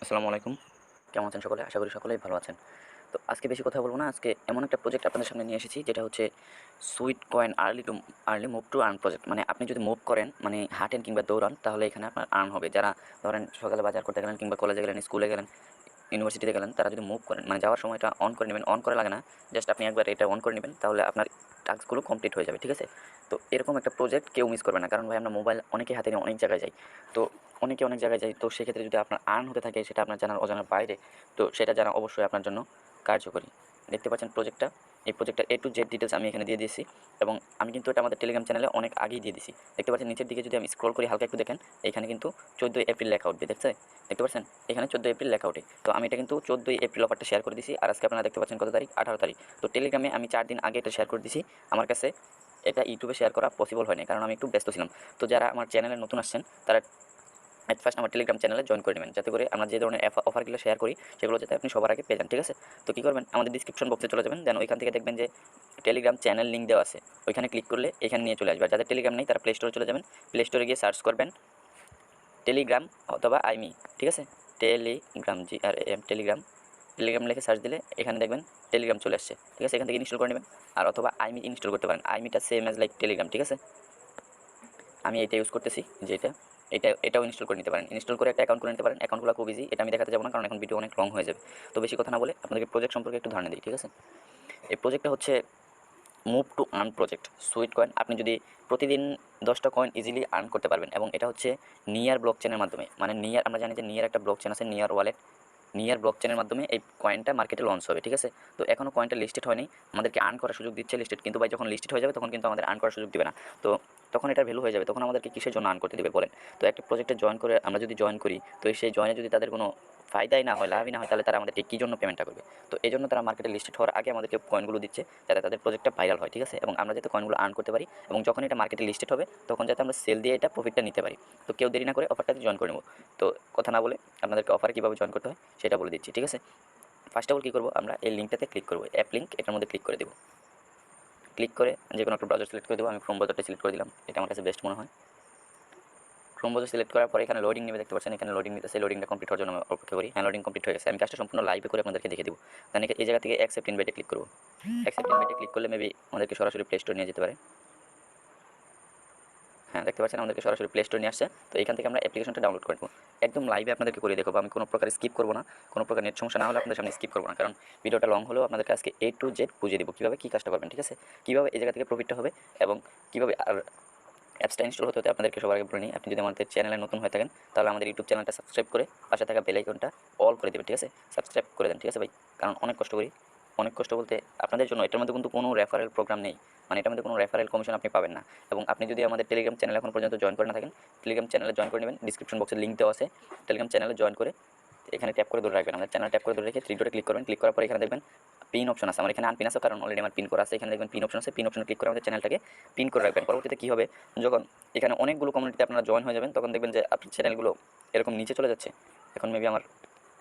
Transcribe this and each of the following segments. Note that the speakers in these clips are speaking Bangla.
আসসালামু আলাইকুম। কেমন আছেন সকলে? আশা করি সকলেই ভালো আছেন। তো আজকে বেশি কথা বলব না। আজকে এমন একটা প্রজেক্ট আপনাদের সামনে নিয়ে এসেছি যেটা হচ্ছে Sweatcoin early move to earn project. মানে আপনি যদি মুভ করেন, মানে হাঁটেন কিংবা দৌড়ান, তাহলে এখানে আপনার আর্ন হবে। যারা ধরেন সকালে বাজার করতে গেলেন কিংবা কলেজে গেলেন, স্কুলে গেলেন, ইউনিভার্সিটিতে গেলেন, তারা যদি মুভ করেন, মানে যাওয়ার সময় এটা অন করে নেবেন। অন করা লাগে না, জাস্ট আপনি একবার এটা অন করে নেবেন, তাহলে আপনার টাস্কগুলো কমপ্লিট হয়ে যাবে। ঠিক আছে? তো এরকম একটা প্রজেক্ট কেউ মিস করবে না, কারণ ভাই আমরা মোবাইল অনেকে হাতে নিয়ে অনেক জায়গায় যাই। তো অনেকে অনেক জায়গায় যায়, তো সেক্ষেত্রে যদি আপনার আর্ন হতে থাকে, সেটা আপনার জানার অজানার বাইরে, তো সেটা জানা অবশ্যই আপনার জন্য কার্যকরী। দেখতে পাচ্ছেন প্রজেক্টটা, এই প্রজেক্টটা A to Z ডিটেলস আমি এখানে দিয়ে দিয়েছি, এবং আমি কিন্তু এটা আমাদের টেলিগ্রাম চ্যানেলে অনেক আগেই দিয়ে দিয়েছি। দেখতে পাচ্ছেন নিচের দিকে যদি আমি স্ক্রল করি হালকা একটু দেখেন, এখানে কিন্তু 14 এপ্রিল লেখা উঠবে। দেখতে পাচ্ছেন এখানে 14 এপ্রিল লেখা ওঠে। তো আমি এটা কিন্তু 14 এপ্রিল অফারটা শেয়ার করে দিয়েছি, আর আজকে আপনারা দেখতে পাচ্ছেন কত তারিখ, 18 তারিখ। তো টেলিগ্রামে আমি 4 দিন আগে এটা শেয়ার করে দিয়েছি। আমার কাছে এটা ইউটিউবে শেয়ার করা পসিবল হয়নি, কারণ আমি একটু ব্যস্ত ছিলাম। তো যারা আমার চ্যানেলে নতুন আসছেন, তারা অ্যাট ফার্স্ট আমার টেলিগ্রাম চ্যানেলে জয়েন করে নেবেন, যাতে করে আমরা যে ধরনের অফারগুলো শেয়ার করি সেগুলো যাতে আপনি সবার আগে পেয়ে যান। ঠিক আছে? তো কী করবেন, আমাদের ডিসক্রিপশন বক্সে চলে যাবেন, দেন ওইখান থেকে দেখবেন যে টেলিগ্রাম চ্যানেল লিঙ্ক দেওয়া আছে। ওইখানে ক্লিক করলে এখানে নিয়ে চলে আসবে। আর যাদের টেলিগ্রাম নেই তারা প্লে স্টোরে চলে যাবেন, প্লে স্টোরে গিয়ে সার্চ করবেন টেলিগ্রাম অথবা আইমি। ঠিক আছে? Telegram, GRAM, Telegram. টেলিগ্রাম লিখে সার্চ দিলে এখানে দেখবেন টেলিগ্রাম চলে আসছে। ঠিক আছে? এখান থেকে ইনস্টল করে নেবেন। আর অথবা আইমি ইনস্টল করতে পারেন। আইমিটা সেম অ্যাজ লাইক টেলিগ্রাম। ঠিক আছে? আমি এটা ইউজ করতেছি, যেটা এটাও ইনস্টল করে নিতে পারেন। ইনস্টল করে একটা অ্যাকাউন্ট করে নিতে পারেন। অ্যাকাউন্টগুলো খুব ইজি, এটা আমি দেখাতে যাবো না, কারণ এখন ভিডিও অনেক লং হয়ে যাবে। তো বেশি কথা না বলে আপনাদেরকে প্রজেক্ট সম্পর্কে একটু ধারণা দিই। ঠিক আছে? এই প্রজেক্টটা হচ্ছে মুভ টু আর্ন প্রজেক্ট। সুইটকয়েন আপনি যদি প্রতিদিন 10টা কয়েন ইজিলি আর্ন করতে পারবেন, এবং এটা হচ্ছে নিয়ার ব্লক চেনের মাধ্যমে। মানে নিয়ার, আমরা জানি যে নিয়ার একটা ব্লক চেন আছে, নিয়ার ওয়ালেট। নিয়ার ব্লক চেনের মাধ্যমে এই কয়েনটা মার্কেটে লঞ্চ হবে। ঠিক আছে? তো এখনও কয়েনটা লিস্টেড হয়নি, আমাদেরকে আর্ন করার সুযোগ দিচ্ছে লিস্টেড, কিন্তু ভাই যখন লিস্টেড হয়ে যাবে তখন কিন্তু আমাদের আর্ন করার সুযোগ দিবে না। তো তখন এটার ভ্যালু হয়ে যাবে, তখন আমাদেরকে কিসের জন্য আর্ন করতে দেবে বলেন? তো একটা প্রজেক্টে জয়েন করে আমরা যদি জয়েন করি, তো সেই জয়েনে যদি তাদের কোনো ফায়দাই না হয়, লাভই না হয়, তাহলে তারা আমাদেরকে কী জন্য পেমেন্টটা করবে? তো এই জন্য তারা মার্কেটে লিস্টেড হওয়ার আগে আমাদেরকে কয়েনগুলো দিচ্ছে, যাতে তাদের প্রজেক্টটা ভাইরাল হয়। ঠিক আছে? এবং আমরা যাতে কয়েনগুলো আর্ন করতে পারি, এবং যখন এটা মার্কেটে লিস্টেড হবে তখন যাতে আমরা সেল দিয়ে এটা প্রফিটটা নিতে পারি। তো কেউ দেরি না করে অফারটাতে জয়েন করে নেব। তো কথা না বলে আপনাদেরকে অফারে কীভাবে জয়েন করতে হয় সেটা বলে দিচ্ছি। ঠিক আছে? ফার্স্ট অফ অল কী করবো, আমরা এই লিঙ্কটাতে ক্লিক করবো, অ্যাপ লিঙ্ক, এটার মধ্যে ক্লিক করে দেবো। ক্লিক করে যে কোনো একটা ব্রাউজার সিলেক্ট করে দেবো। আমি ক্রোম ব্রাউজারটা সিলেক্ট করে দিলাম, এটা আমার কাছে বেস্ট মনে হয়। ক্রোম ব্রাউজার সিলেক্ট করার পরে এখানে লোডিং নেবে, দেখতে পাচ্ছেন এখানে লোডিং নিতেছে। লোডিংটা কমপ্লিট হওয়ার জন্য আমি অপেক্ষা করি। হ্যাঁ, লোডিং কমপ্লিট হয়ে গেছে। আমি কাজটা সম্পূর্ণ লাইভে করে আপনাদেরকে দেখে দেবো। দেন এই জায়গা থেকে অ্যাকসেপ্ট ইনভাইটে ক্লিক করবো। অ্যাকসেপ্ট ইনভাইটে ক্লিক করলে মেবি আমাদেরকে সরাসরি প্লে স্টোর নিয়ে যেতে পারে। হ্যাঁ, দেখতে পাচ্ছেন আমাদেরকে সরাসরি প্লে স্টোর নিয়ে আসছে। তো এখান থেকে আমরা অ্যাপ্লিকেশনটা ডাউনলোড করবো। একদম লাইভে আপনাদেরকে করে দেখাবো, আমি কোনো প্রকার স্কিপ করবো না। কোনো প্রকার নেট সমস্যা না হলে আপনাদের সামনে স্কিপ করবো না, কারণ ভিডিওটা লং হলেও আপনাদেরকে আজকে A to Z বুঝিয়ে দেবো কীভাবে কী কাজটা করবেন। ঠিক আছে? কীভাবে এই জায়গা থেকে প্রফিটটা হবে, এবং কীভাবে আর অ্যাপসটা ইনস্টল হতে আপনাদেরকে সবার আগে বলে নিই, আপনি যদি আমাদের চ্যানেলে নতুন হয়ে থাকেন, তাহলে আমাদের ইউটিউব চ্যানেলটা সাবস্ক্রাইব করে পাশে থাকা বেল আইকনটা অল করে দেবেন। ঠিক আছে? সাবস্ক্রাইব করে দেন। ঠিক আছে ভাই? কারণ অনেক কষ্ট করি, অনেক কষ্ট বলতে আপনাদের জন্য। এটার মধ্যে কিন্তু কোনো রেফারেল প্রোগ্রাম নেই, মানে এটার মধ্যে কোনো রেফারেল কমিশন আপনি পাবেন না। এবং আপনি যদি আমাদের টেলিগ্রাম চ্যানেল এখন পর্যন্ত জয়েন করে না থাকেন, টেলিগ্রাম চ্যানেলে জয়েন করে নেবেন। ডিসক্রিপশন বক্সে লিঙ্ক দেওয়া আছে। টেলিগ্রাম চ্যানেলে জয়েন করে এখানে ট্যাপ করে ধরে রাখবেন, আমাদের চ্যানেল ট্যাপ করে ধরে রেখে থ্রি ডটে ক্লিক করবেন। ক্লিক করার পরে এখানে দেখবেন পিন অপশন আছে। আমার এখানে আনপিন আছে, কারণ অলরেডি আমার পিন করা আছে। এখানে দেখবেন পিন অপশন আছে। পিন অপশনে ক্লিক করে আমাদের চ্যানেলটাকে পিন করে রাখবেন। পরবর্তীতে কী হবে, যখন এখানে অনেকগুলো কমিউনিটিতে আপনারা জয়েন হয়ে যাবেন, তখন দেখবেন যে আপনার চ্যানেলগুলো এরকম নিচে চলে যাচ্ছে। এখন মেবি আমার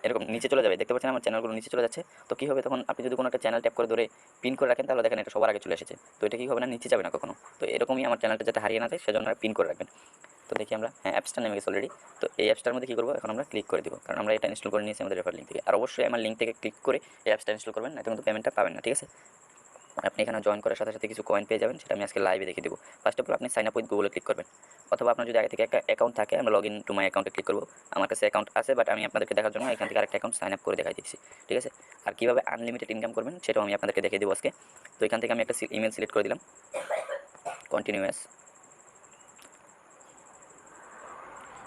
এরকম নিচে চলে যাবে, দেখতে পাচ্ছেন আমার চ্যানেলগুলো নিচে চলে যাচ্ছে। তো কী হবে, তখন আপনি যদি কোনো একটা চ্যানেল ট্যাপ করে ধরে পিন করে রাখেন, তাহলে দেখেন এটা সবার আগে চলে এসেছে। তো এটা কী হবে না, নিচে যাবে না কখনো। তো এরকমই আমার চ্যানেলটা যাতে হারিয়ে না যায়, সেজন্য পিন করে রাখবেন। তো দেখি আমরা, হ্যাঁ, অ্যাপসটা নেমে গেছে অলরেডি। তো এই অ্যাপসটার মধ্যে কী করবো, এখন আমরা ক্লিক করে দেবো, কারণ আমরা এটা ইনস্টল করে নিয়েছি আমাদের রেফার লিঙ্ক থেকে। আর অবশ্যই আমার লিঙ্ক থেকে ক্লিক করে এই অ্যাপসটা ইনস্টল করবেন, না কিন্তু পেমেন্টটা পাবেন না। ঠিক আছে? আপনি এখানে জয়েন করার সাথে সাথে কিছু কয়েন পেয়ে যাবেন, সেটা আমি আজকে লাইভে দেখে দেবো। ফার্স্ট অফ অল আপনি সাইন আপ উইথ গুগলে ক্লিক করবেন, অথবা আপনার যদি আগে থেকে একটা অ্যাকাউন্ট থাকে, আমরা লগ ইন টু মাই অ্যাকাউন্টে ক্লিক করবো। আমার কাছে অ্যাকাউন্ট আছে, বাট আমি আপনাদেরকে দেখার জন্য এখান থেকে আরেকটা অ্যাকাউন্ট সাইন আপ করে দেখাই দিচ্ছি। ঠিক আছে? আর কীভাবে আনলিমিটেড ইনকাম করবেন সেটাও আমি আপনাদেরকে দেখে দেবো আজকে। তো এখান থেকে আমি একটা ইমেল সিলেক্ট করে দিলাম, কন্টিনিউয়াস।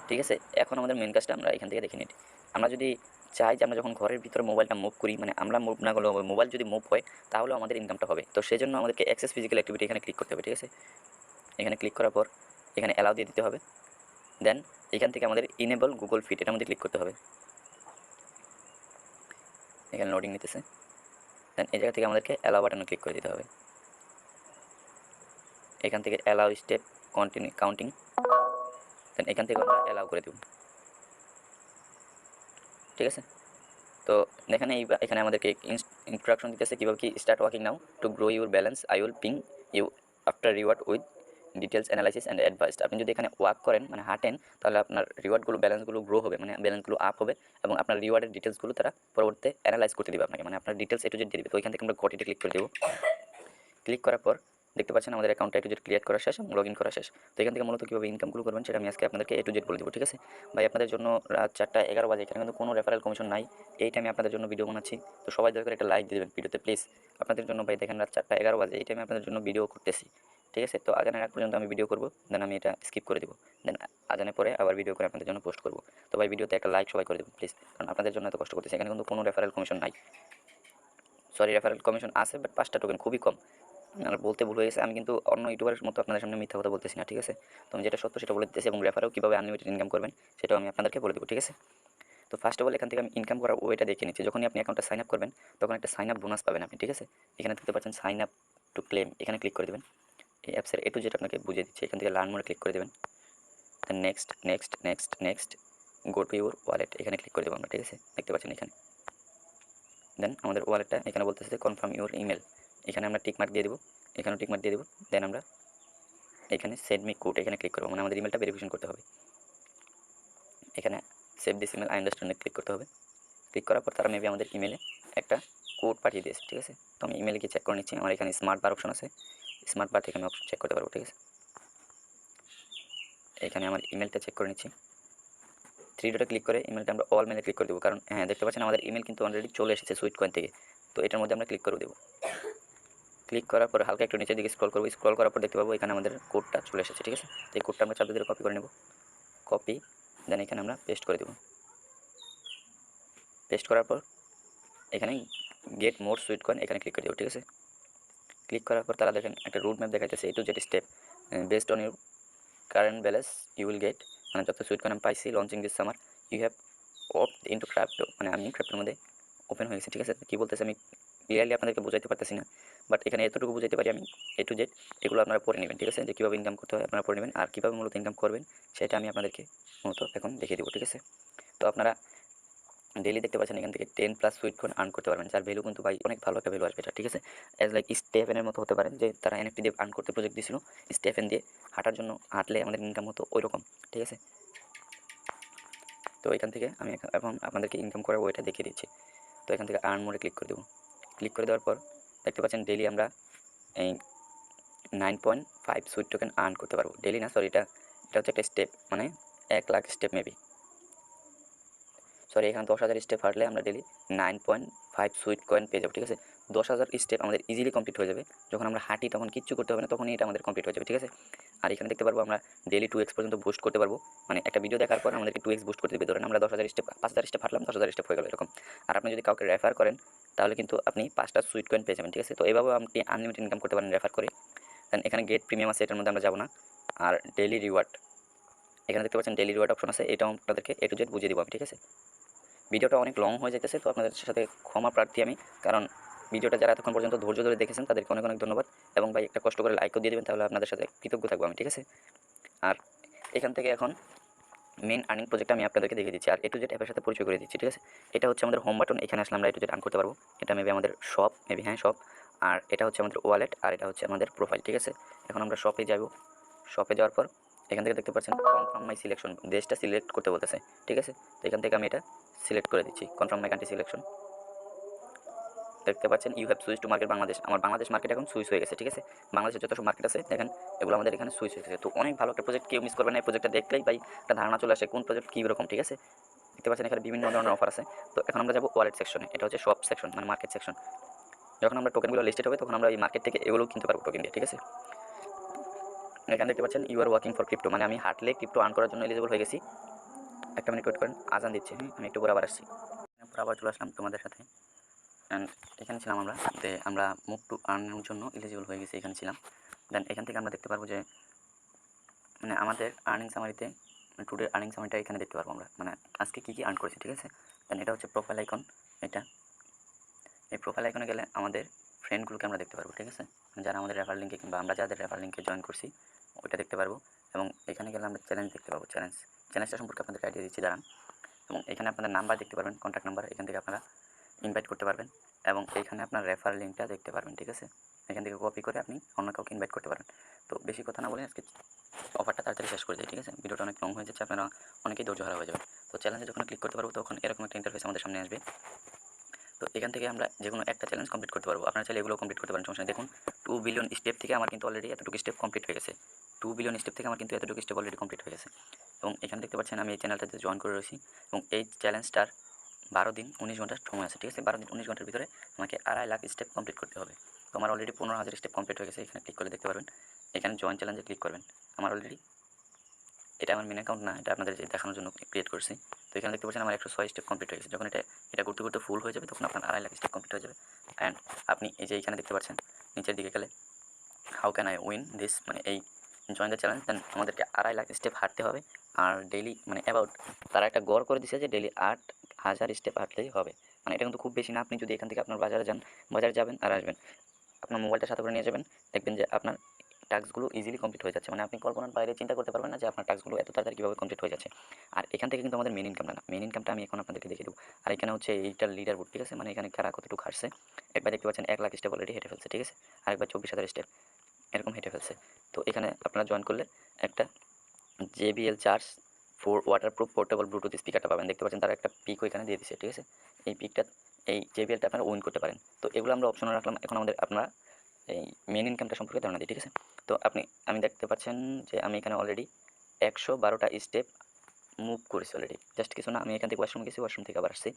ঠিক আছে? এখন আমাদের মেন কাজটা আমরা এখান থেকে দেখে নিই। আমরা যদি চাই যে আমরা যখন ঘরের ভিতরে মোবাইলটা মুভ করি, মানে আমরা মুভ না করলেও মোবাইল যদি মুভ হয়, তাহলেও আমাদের ইনকামটা হবে। তো সেজন্য আমাদেরকে অ্যাক্সেস ফিজিক্যাল অ্যাক্টিভিটি এখানে ক্লিক করতে হবে। ঠিক আছে? এখানে ক্লিক করার পর এখানে অ্যালাউ দিয়ে দিতে হবে। দেন এখান থেকে আমাদের ইনেবল গুগল ফিট, এটার মধ্যে ক্লিক করতে হবে। এখানে লোডিং নিতেছে। দেন এই জায়গা থেকে আমাদেরকে অ্যালাউ বাটনে ক্লিক করে দিতে হবে। এখান থেকে অ্যালাউ স্টেপ কন্টিনিউ কাউন্টিং, দেন এখান থেকে আমরা অ্যালাউ করে দেব। ঠিক আছে? তো দেখেন এখানে আমাদেরকে ইনস্ট্রাকশন দিতেছে কীভাবে কি start working now to grow your balance, I will ping you after reward with details analysis and advised. আপনি যদি এখানে ওয়ার্ক করেন মানে হাঁটেন, তাহলে আপনার রিওয়ার্ডগুলো ব্যালেন্সগুলো গ্রো হবে, মানে ব্যালেন্সগুলো আপ হবে এবং আপনার রিওয়ার্ডের ডিটেলসগুলো তারা পরবর্তীতে অ্যানালাইজ করতে দেবে আপনাকে, মানে আপনার ডিটেলস এ টু জেড দিয়ে দেবে। তো ওইখান থেকে আমরা গটিতে ক্লিক করে দেবো। ক্লিক করার পর দেখতে পাচ্ছেন আমাদের অ্যাকাউন্টটা এ টু জেড ক্রিয়েট করা শেষ এবং লগ ইন করা শেষ। তো এখান থেকে মূলত কীভাবে ইনকামগুলো করবেন সেটা আমি আজকে আপনাদেরকে এ টু জেড বলে দেবো, ঠিক আছে ভাই? আপনাদের জন্য রাত 4টা 11 বাজে, এখানে কিন্তু কোনো রেফারেল কমিশন নাই। এই টাইমে আপনাদের জন্য ভিডিও বানাচ্ছি, তো সবাই দয়া করে একটা লাইক দিয়ে দেবেন ভিডিওতে প্লিজ। আপনাদের জন্য ভাই দেখেন রাত 4টা 11 বাজে, এই টাইমে আপনাদের জন্য ভিডিও করতেছি, ঠিক আছে? তো আজানের আগ পর্যন্ত আমি ভিডিও করবো, দেন আমি এটা স্কিপ করে দেবো, দেন আজানের পরে আবার ভিডিও করে আপনাদের জন্য পোস্ট করবো। তো ভাই ভিডিওতে একটা লাইক সবাই করে দেবেন প্লিজ, কারণ আপনাদের জন্য এত কষ্ট করতেছি। এখানে কিন্তু কোনো রেফারেল কমিশন নাই, সরি রেফারেল কমিশন আছে বাট 5টা টোকেন, খুবই কম। আমার বলতে ভুল হয়ে গেছে, আমি কিন্তু অন্য ইউটিউবারের মতো আপনাদের সামনে মিথ্যা কথা বলতেছি না, ঠিক আছে? তো আমি যেটা সত্য সেটা বলে দিতেছি এবং রেফারেও কীভাবে আনলিমিটেড ইনকাম করবেন সেটাও আমি আপনাদেরকে বলে দেবো, ঠিক আছে? তো ফার্স্ট অফ অল এখান থেকে আমি ইনকাম করার ওয়েটা দেখে নিচ্ছি। যখনই আপনি অ্যাকাউন্টটা সাইন আপ করবেন তখন একটা সাইন আপ বোনাস পাবেন আপনি, ঠিক আছে? এখানে দেখতে পাচ্ছেন সাইন আপ টু ক্লেম, এখানে ক্লিক করে দেবেন। এই অ্যাপসের এ টু জেড আপনাকে বুঝিয়ে দিচ্ছি। এখান থেকে লার্ন মোডে ক্লিক করে দেবেন, then next next next next go to your wallet, এখানে ক্লিক করে দেবো আমরা, ঠিক আছে? দেখতে পাচ্ছেন এখানে। দেন আমাদের ওয়ালেটটা এখানে বলতেছে যে কনফার্ম ইউর ইমেল, এখানে আমরা টিক মার্ক দিয়ে দেবো, এখানেও টিক মার্ক দিয়ে দেবো। দেন আমরা এখানে সেন্ড মি কোড, এখানে ক্লিক করবো, মানে আমাদের ইমেলটা ভেরিফিকেশন করতে হবে। এখানে সেভ দিস ইমেল আই আন্ডারস্ট্যান্ডে ক্লিক করতে হবে। ক্লিক করার পর তারা মেবি আমাদের ইমেলে একটা কোড পাঠিয়ে দিয়েছে, ঠিক আছে? তো আমি ইমেলে গিয়ে চেক করে নিচ্ছি। আমার এখানে স্মার্ট বার অপশন আছে, স্মার্ট বার থেকে আমি অপশন চেক করতে পারবো, ঠিক আছে? এখানে আমার ইমেলটা চেক করে নিচ্ছি। 3 ডটে ক্লিক করে ইমেলটা আমরা অল মেলে ক্লিক করে দেবো, কারণ হ্যাঁ দেখতে পাচ্ছেন আমাদের ইমেল কিন্তু অলরেডি চলে এসেছে সুইটকয়েন থেকে। তো এটার মধ্যে আমরা ক্লিক করে দেবো। ক্লিক করার পর হালকা একটু নিচের দিকে স্ক্রল করবো, স্ক্রল করার পর দেখতে পাবো এখানে আমাদের কোডটা চলে এসেছে, ঠিক আছে? তো এই কোডটা আমরা চাপ দিয়ে কপি করে নেব, কপি, দেন এখানে আমরা পেস্ট করে দেবো। পেস্ট করার পর এখানে গেট মোর সুইটকয়েন, এখানে ক্লিক করে দেবো, ঠিক আছে? ক্লিক করার পর তারা দেখেন একটা রুট ম্যাপ দেখাইতেছে A to Z step based on your current balance you will get, মানে যত সুইটকয়েন আমি পাইছি launching this summer you have opt into crypto, মানে আমি ক্রাপ্টোর মধ্যে ওপেন হয়ে গেছে, ঠিক আছে? কী বলতেছে আমি ক্লিয়ারলি আপনাদেরকে বোঝাইতে পারতেছি না, বাট এখানে এতটুকু বুঝাইতে পারি আমি এ টু জেড এগুলো আপনারা পড়ে নেবেন, ঠিক আছে? যে কীভাবে ইনকাম করতে হয় আপনারা পড়ে নেবেন, আর কীভাবে মূলত ইনকাম করবেন সেটা আমি আপনাদেরকে মূলত এখন দেখিয়ে দেবো, ঠিক আছে? তো আপনারা ডেইলি দেখতে পাচ্ছেন এখান থেকে 10+ সুইটকয়েন আর্ন করতে পারবেন, যার ভ্যালু কিন্তু ভাই অনেক ভালো একটা ভ্যালু আসবে এটা, ঠিক আছে? অ্যাজ লাইক স্টেফেনের মতো হতে পারেন, যে তারা এনএফটি দিয়ে আর্ন করতে প্রজেক্ট দিয়েছিল, স্টেফেন দিয়ে হাঁটার জন্য হাঁটলে আমাদের ইনকাম হতো ওই রকম, ঠিক আছে? তো এখান থেকে আমি এখন আপনাদেরকে ইনকাম করার ওইটা দেখিয়ে দিচ্ছি। তো এখান থেকে আর্ন মোডে ক্লিক করে দেবো। ক্লিক করে দেওয়ার পর দেখতে পাচ্ছেন ডেইলি আমরা এই 9.5 সুইট টোকেন আর্ন করতে পারবো। ডেইলি না, সরি, এটা হচ্ছে একটা স্টেপ, মানে 1 লাখ স্টেপ মেবি, সরি এখানে 10,000 স্টেপ হাঁটলে আমরা ডেলি 9.5 সুইট কয়েন পেয়ে যাবো, ঠিক আছে? 10,000 স্টেপ আমাদের ইজিলি কমপ্লিট হয়ে যাবে। যখন আমরা হাঁটি তখন কিচ্ছু করতে হবে না, তখনই এটা আমাদের কমপ্লিট হয়ে যাবে, ঠিক আছে? আর এখানে দেখতে পারবো আমরা ডেলি 2x পর্যন্ত বুস্ট করতে পারবো, মানে একটা ভিডিও দেখার পর আমাদেরকে 2x বুস্ট করতে দেবে। ধরেন আমরা 10,000 স্টেপ 5,000 স্টেপ হাঁটলাম, 10,000 স্টেপ হয়ে গেল এরকম। আর আপনি যদি কাউকে রেফার করেন তাহলে কিন্তু আপনি 5টা সুইট কয়েন পেয়ে যাবেন, ঠিক আছে? তো এইভাবে আপনি আনলিমিটেড ইনকাম করতে পারেন রেফার করে। দেন এখানে গেট প্রিমিয়াম আছে, এটার মধ্যে আমরা যাবো না। আর ডেলি রিওয়ার্ড, এখানে দেখতে পাচ্ছেন ডেলি রিওয়ার্ড অপশন আছে, এটাও আপনাদেরকে এ টু জেড বুঝিয়ে দিব আমি, ঠিক আছে? ভিডিওটা অনেক লং হয়ে যেতেছে, তো আপনাদের সাথে ক্ষমা প্রার্থী আমি, কারণ ভিডিওটা যারা এতক্ষণ পর্যন্ত ধৈর্য ধরে দেখেছেন তাদেরকে অনেক অনেক ধন্যবাদ। এবং ভাই একটা কষ্ট করে লাইকও দিয়ে দেবেন, তাহলে আপনাদের সাথে কৃতজ্ঞ থাকবো আমি, ঠিক আছে? আর এখান থেকে এখন মেন আর্নিং প্রজেক্ট আমি আপনাদেরকে দেখিয়ে দিচ্ছি, আর এ টু জেড অ্যাপের সাথে পরিচয় করে দিচ্ছি, ঠিক আছে? এটা হচ্ছে আমাদের হোম বাটন, এখানে আসলে আমরা এ টু জেড আর্ন করতে পারবো। এটা মেবি আমাদের শপ, মেবি হ্যাঁ শপ। আর এটা হচ্ছে আমাদের ওয়ালেট, আর এটা হচ্ছে আমাদের প্রোফাইল, ঠিক আছে? এখন আমরা শপে যাব। শপে যাওয়ার পর এখান থেকে দেখতে পাচ্ছেন কনফার্ম মাই সিলেকশন, দেশটা সিলেক্ট করতে বলতেছে, ঠিক আছে? তো এখান থেকে আমি এটা সিলেক্ট করে দিচ্ছি, কনফার্ম মাই কান্ট্রি সিলেকশন। দেখতে পাচ্ছেন you have switch to market Bangladesh, আমার বাংলাদেশ মার্কেট এখন সুইচ হয়ে গেছে, ঠিক আছে? বাংলাদেশের যত সব মার্কেট আছে দেখেন এগুলো আমাদের এখানে সুইচ হয়ে গেছে। তো অনেক ভালো একটা প্রজেক্ট, কেউ মিস করবে না। এই প্রজেক্টটা দেখলেই ভাই একটা ধারণা চলে আসে কোন প্রজেক্ট কী রকম, ঠিক আছে? দেখতে পাচ্ছেন এখানে বিভিন্ন ধরনের অফার আছে। তো এখন আমরা যাবো ওয়ালেট সেকশনে, এটা হচ্ছে শপ সেকশন, মানে মার্কেট সেকশন। যখন আমরা টোকেনগুলো লিস্টেড হবে তখন আমরা এই মার্কেট থেকে এগুলোও কিনতে পারবো টোকেন দিয়ে, ঠিক আছে? এখানে দেখতে পাচ্ছেন you are working for crypto, মানে আমি হাঁটলে ক্রিপ্টো আর্ন করার জন্য এলিজিবল হয়ে গেছি। একটা মিনিট ওয়েট করেন, আজান দিচ্ছে, হ্যাঁ আমি একটু পরে আবার আসছি। পরে আবার চলে আসলাম তোমাদের সাথে। অ্যান্ড এখানে ছিলাম আমরা, আমরা মুভ টু আর্নের জন্য এলিজিবল হয়ে গেছি, এখানে ছিলাম। দেন এখান থেকে আমরা দেখতে পারবো যে মানে আমাদের আর্নিং সামারিতে টুডে আর্নিং সামারিটা এখানে দেখতে পারবো আমরা, মানে আজকে কী কী আর্ন করেছি, ঠিক আছে? দেন এটা হচ্ছে প্রোফাইল আইকন, এটা এই প্রোফাইল আইকনে গেলে আমাদের ফ্রেন্ডগুলোকে আমরা দেখতে পারবো, ঠিক আছে? যারা আমাদের রেফার লিঙ্কে কিংবা আমরা যাদের রেফার লিঙ্কে জয়েন করছি ওইটা দেখতে পারবো। এবং এখানে গেলে আমরা চ্যালেঞ্জ দেখতে পাবো, চ্যালেঞ্জটা সম্পর্কে আপনাদের আইডিয়া দিচ্ছি দাঁড়ান। এবং এখানে আপনাদের নাম্বার দেখতে পারবেন, কন্ট্যাক্ট নাম্বার। এখান থেকে আপনারা ইনভাইট করতে পারবেন এবং এইখানে আপনার রেফার লিঙ্কটা দেখতে পারবেন, ঠিক আছে? এখান থেকে কপি করে আপনি অন্য কাউকে ইনভাইট করতে পারেন। তো বেশি কথা না বলে আজকে অফারটা তাড়াতাড়ি শেষ করে দিই, ঠিক আছে? ভিডিওটা অনেক লং হয়ে যাচ্ছে, আপনারা অনেকেই ধৈর্য হারা হয়ে যাবেন। তো চ্যালেঞ্জে যখন ক্লিক করতে পারবো তখন এরকম একটা ইন্টারফেস আমাদের সামনে আসবে। তো এখান থেকে আমরা যে কোনো একটা চ্যালেঞ্জ কমপ্লিট করতে পারবো। আপনারা চাইলে এগুলো কমপ্লিট করতে পারেন, সমস্যা নেই। দেখুন 2 বিলিয়ন স্টেপ থেকে আমার কিন্তু অলরেডি এতটুকু স্টেপ কমপ্লিট হয়ে গেছে। 2 বিলিয়ন স্টেপ থেকে আমার কিন্তু এতটুকু স্টেপ অলরেডি কমপ্লিট হয়ে গেছে। এবং এখানে দেখতে পাচ্ছেন আমি এই চ্যানেলটাতে জয়েন করে রয়েছি এবং এই চ্যালেঞ্জটার 12 দিন 19 ঘন্টার সময় আছে, ঠিক আছে? 12 দিন 19 ঘন্টার ভিতরে আমাকে 2.5 লাখ স্টেপ কমপ্লিট করতে হবে। তো আমার অলরেডি 15,000 স্টেপ কমপ্লিট হয়ে গেছে। এখানে ক্লিক করে দেখতে পারবেন। এখানে জয়েন চ্যালেঞ্জে ক্লিক করবেন। আমার অলরেডি এটা আমার মেন অ্যাকাউন্ট না, এটা আপনাদের যে দেখানোর জন্য ক্রিয়েট করছি। তো এখানে দেখতে পাচ্ছেন আমার 106 স্টেপ কমপ্লিট হয়ে গেছে। যখন এটা করতে করতে ফুল হয়ে যাবে তখন আপনার 2.5 লাখ স্টেপ কমপ্লিট হয়ে যাবে। অ্যান্ড আপনি এই যে এখানে দেখতে পাচ্ছেন নিচের দিকে গেলে how can I win this, মানে এই জয়েন দ্য চ্যালেঞ্জ, দেন আমাদেরকে 2.5 লাখ স্টেপ হাঁটতে হবে। আর ডেইলি মানে অ্যাবাউট তারা একটা গড় করে দিছে যে ডেইলি 8,000 স্টেপ হাঁটলেই হবে। মানে এটা কিন্তু খুব বেশি না। আপনি যদি এখান থেকে আপনার বাজারে যাবেন আর আসবেন, আপনার মোবাইলটা সাথে করে নিয়ে যাবেন, দেখবেন যে আপনার টাস্কগুলো ইজিলি কমপ্লিট হয়ে যাচ্ছে। মানে আপনি কল্পনার বাইরে চিন্তা করতে পারবেন না যে আপনার টাস্কগুলো এত তাড়াতাড়ি কীভাবে কমপ্লিট হয়ে যাচ্ছে। আর এখান থেকে কিন্তু আমাদের মেন ইনকামটা না, মেন ইনকামটা আমি এখন আপনাদেরকে দেখিয়ে দেবো। আর এখানে হচ্ছে এইটার লিডার বোর্ড, ঠিক আছে? মানে এখানে কারা কতটুকু হারছে। একবার দেখতে পাচ্ছেন 1 লাখ স্টেপ অলরেডি হেঁটে ফেলছে, ঠিক আছে? আরেকবার 24,000 স্টেপ এরকম হেঁটে ফেলছে। তো এখানে আপনারা জয়েন করলে একটা JBL charge 4 waterproof portable Bluetooth স্পিকারটা পাবেন। দেখতে পাচ্ছেন তারা একটা পিকও এখানে দিয়ে দিচ্ছে, ঠিক আছে? এই পিকটা এই JBLটা আপনারা উইন করতে পারেন। তো এগুলো আমরা অপশনে রাখলাম। এখন আপনারা এই মেন ইনকামটা সম্পর্কে ধারণা দিই, ঠিক আছে? তো আমি দেখতে পাচ্ছেন যে আমি এখানে অলরেডি 112টা স্টেপ মুভ করেছি অলরেডি। জাস্ট কিছু না, আমি এখান থেকে ওয়াশরুম গেছি, ওয়াশরুম থেকে আবার আসছি।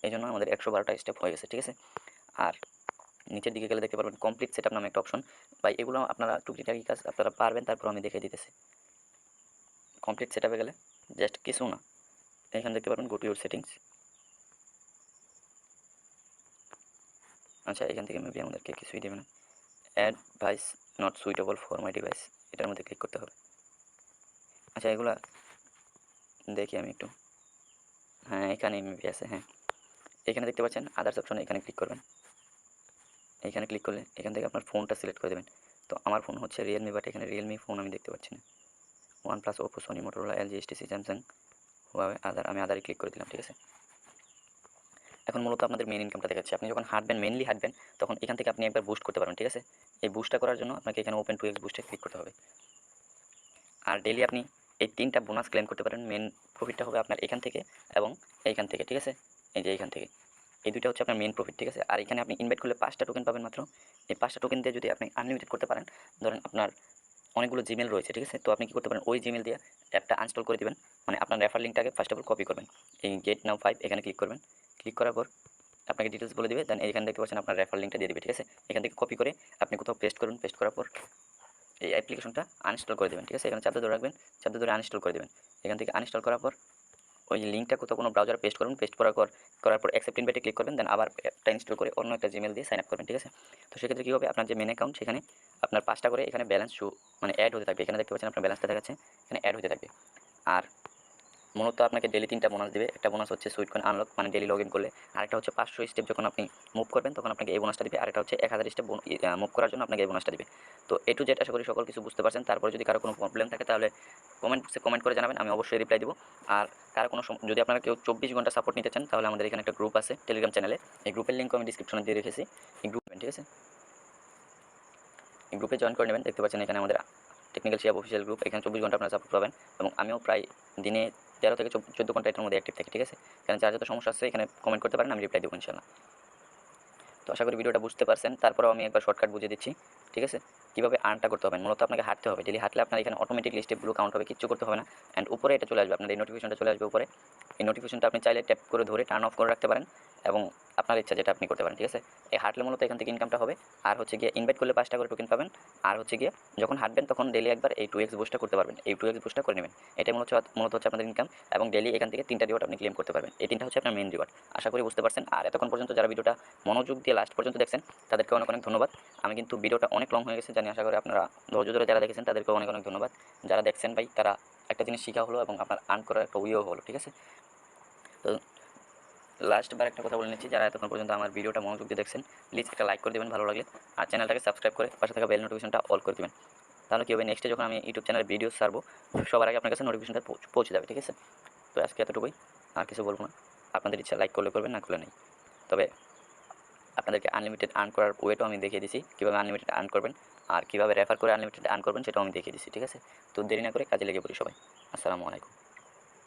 এই জন্য আমাদের 112টা স্টেপ হয়ে গেছে, ঠিক আছে? আর নিচের দিকে গেলে দেখতে পারবেন কমপ্লিট সেটআপ নামে একটা অপশন। ভাই এগুলো আপনারা টুকিটাকি কাজ আপনারা পারবেন, তারপর আমি দেখিয়ে দিতেছি। কমপ্লিট সেটআপে গেলে জাস্ট কিছু না, এখানে দেখতে পারবেন গো টু ইউর সেটিংস। আচ্ছা, এখান থেকে মেবি আমাদেরকে কিছুই দেবে না। Advice not suitable for my device, এটার মধ্যে ক্লিক করতে হবে। আচ্ছা, এগুলা দেখি আমি একটু। হ্যাঁ, এখানে মেবি আছে। হ্যাঁ, এখানে দেখতে পাচ্ছেন আদার্স অপশনে এখানে ক্লিক করবেন। এখানে ক্লিক করলে এখান থেকে আপনার ফোনটা সিলেক্ট করে দেবেন। তো আমার ফোন হচ্ছে রিয়েলমি, বাট এখানে রিয়েলমি ফোন আমি দেখতে পাচ্ছি না। OnePlus, Oppo, Sony, Motorola, LG, HTC, Samsung, Huawei, আমি আদারে ক্লিক করে দিলাম, ঠিক আছে? এখন মূলত আপনাদের মেন ইনকামটা দেখাচ্ছি। আপনি যখন মেনলি হাঁটবেন তখন এখান থেকে আপনি একবার বুস্ট করতে পারবেন, ঠিক আছে? এই বুস্টটা করার জন্য আপনাকে এখানে ওপেন 2x বুস্টে ক্লিক করতে হবে। আর ডেইলি আপনি এই 3টা বোনাস ক্লেম করতে পারেন। মেন প্রফিটটা হবে আপনার এখান থেকে এবং এইখান থেকে, ঠিক আছে? এই যে এইখান থেকে এই দুইটা হচ্ছে আপনার মেন প্রফিট, ঠিক আছে? আর এখানে আপনি ইনভাইট করলে 5টা টোকেন পাবেন মাত্র। এই 5টা টোকেন দিয়ে যদি আপনি আনলিমিটেড করতে পারেন, ধরেন আপনার অনেকগুলো জিমেল রয়েছে, ঠিক আছে? তো আপনি কী করতে পারেন, ওই জিমেল দিয়ে অ্যাপটা আনস্টল করে দেবেন। মানে আপনার রেফার লিঙ্কটাকে ফার্স্ট অফ অল কপি করবেন। এই গেট নাও 5 এখানে ক্লিক করবেন। ক্লিক করার পর আপনাকে ডিটেলস বলে দেবে, দেন এখানে দেখতে পাচ্ছেন আপনার রেফার লিঙ্কটা দিয়ে দেবে, ঠিক আছে? এখান থেকে কপি করে আপনি কোথাও পেস্ট করুন। পেস্ট করার পর এই অ্যাপ্লিকেশনটা আনইনস্টল করে দেবেন, ঠিক আছে? এখানে চাপতে ধরে রাখবেন, চাপতে ধরে আনইনস্টল করে দেবেন। এখান থেকে আনইনস্টল করার পর ওই লিঙ্কটা কোথাও কোনো ব্রাউজারে পেস্ট করুন। পেস্ট করার পর অ্যাকসেপ্ট ইনভাইটে ক্লিক করবেন, দেন আবার অ্যাপটা ইনস্টল করে অন্য একটা জিমেল দিয়ে সাইন আপ করবেন, ঠিক আছে? তো সেক্ষেত্রে কী হবে, আপনার যে মেন অ্যাকাউন্ট সেখানে আপনার 5টা করে এখানে ব্যালেন্স মানে অ্যাড হতে থাকবে। এখানে দেখতে পাচ্ছেন আপনার ব্যালেন্সটা দেখাচ্ছে, এখানে অ্যাড হতে থাকবে। আর মূলত আপনাকে ডেলি 3টা বোনাস দেবে। একটা বোনাস হচ্ছে সুইটকয়েন আনলক, মানে ডেলি লগ ইন করলে। আরেকটা হচ্ছে 500 স্টেপ যখন আপনি মুভ করবেন তখন আপনাকে এই বোনাসটা দিবে। আরেকটা হচ্ছে 1000 স্টেপ মুভ করার জন্য আপনাকে এই বোনাসটা দিবে। তো এ টু জেড আশা করি সকল কিছু বুঝতে পারছেন। তারপরে যদি কারো কোনো প্রবলেম থাকে তাহলে কমেন্ট করে জানাবেন, আমি অবশ্যই রিপ্লাই দেবো। আর কারো কোনো যদি আপনারা কেউ 24 ঘন্টা সাপোর্ট নিতে চান তাহলে আমাদের এখানে একটা গ্রুপ আছে টেলিগ্রাম চ্যানেলে। এই গ্রুপের লিঙ্ক আমি ডিসক্রিপশনে দিয়ে রেখেছি। এই গ্রুপ, ঠিক আছে? এই গ্রুপে জয়েন করে নেবেন। দেখতে পাচ্ছেন এখানে আমাদের টেকনিক্যাল শিয়াব অফিসিয়াল গ্রুপ। এখানে 24 ঘন্টা আপনারা সাপোর্ট পাবেন এবং আমিও প্রায় দিনে 13 থেকে 14 ঘন্টা এটার মধ্যে অ্যাক্টিভ থাকি, ঠিক আছে? এখানে যার যত সমস্যা আছে এখানে কমেন্ট করতে পারেন, আমি রিপ্লাই দেবো ইনশাল্লাহ। তো আশা করি ভিডিওটা বুঝতে পারছেন। তারপরেও আমি একবার শর্টকাট বুঝিয়ে দিচ্ছি, ঠিক আছে? কীভাবে আর্নটা করতে হবে। মূলত আপনাকে হাঁটতে হবে। ডেলি হাঁটলে আপনার এখানে অটোমেটিকলি স্টেপগুলো কাউন্ট হবে, কিচ্ছু করতে হবে না। অ্যান্ড উপরে এটা চলে আসবে, আপনার এই নোটিফিকেশনটা চলে আসবে উপরে। এই নোটিফিকেশনটা আপনি চাইলে ট্যাপ করে ধরে টার্ন অফ করে রাখতে পারেন এবং আপনার ইচ্ছা যেটা আপনি করতে পারেন, ঠিক আছে? এই হাঁটলে মূলত এখান থেকে ইনকামটা হবে। আর হচ্ছে গিয়ে ইনভাইট করলে 5টা করে টোকেন পাবেন। আর হচ্ছে গিয়ে যখন হাঁটবেন তখন ডেলি একবার এই 2x বুস্টটা করতে পারবেন। এই 2x বুস্টটা করে নেবেন। এটাই মূলত হচ্ছে আপনাদের ইনকাম এবং ডেলি এখান থেকে 3টা রিওয়ার্ড আপনি ক্লেম করতে পারবেন। এই 3টা হচ্ছে আপনার মেন রিওয়ার্ড। আশা করি বুঝতে পারছেন। আর এতক্ষণ পর্যন্ত যারা ভিডিওটা মনোযোগ দিয়ে লাস্ট পর্যন্ত দেখছেন তাদেরকে অনেক অনেক ধন্যবাদ। আমি কিন্তু ভিডিওটা অনেক লং হয়ে গেছে জানি, আশা করি আপনারা ধৈর্য ধরে যারা দেখেছেন তাদেরকেও অনেক অনেক ধন্যবাদ। যারা দেখছেন ভাই তারা একটা জিনিস শেখা হলো এবং আপনার আর্ন করার একটা ওয়েও হলো, ঠিক আছে? তো লাস্টবার একটা কথা বলে নিচ্ছি, যারা এতক্ষণ পর্যন্ত আমার ভিডিওটা মনোযোগ দিয়ে দেখছেন প্লিজ একটা লাইক করে দেবেন ভালো লাগলে। আর চ্যানেলটাকে সাবস্ক্রাইব করে পাশে থাকা বেল নোটিফিকেশনটা অল করে দেবেন। তাহলে কী হবে, নেক্সটে যখন আমি ইউটিউব চ্যানেলে ভিডিও ছাড়বো সবার আগে আপনার কাছে নোটিফিকেশনটা পৌঁছে যাবে, ঠিক আছে? তো আজকে এতটুকুই, আর কিছু বলবো না। আপনাদের ইচ্ছা লাইক করলে করবেন, না করলে নেই। তবে আপনাদেরকে আনলিমিটেড আর্ন করার ওয়েটাও আমি দেখিয়ে দিছি, কীভাবে আনলিমিটেড আর্ন করবেন আর কীভাবে রেফার করে আনলিমিটেড আর্ন করবেন সেটাও আমি দেখিয়ে দিচ্ছি, ঠিক আছে? তো দেরি না করে কাজে লেগে পড়ি সবাই। আসসালামু আলাইকুম।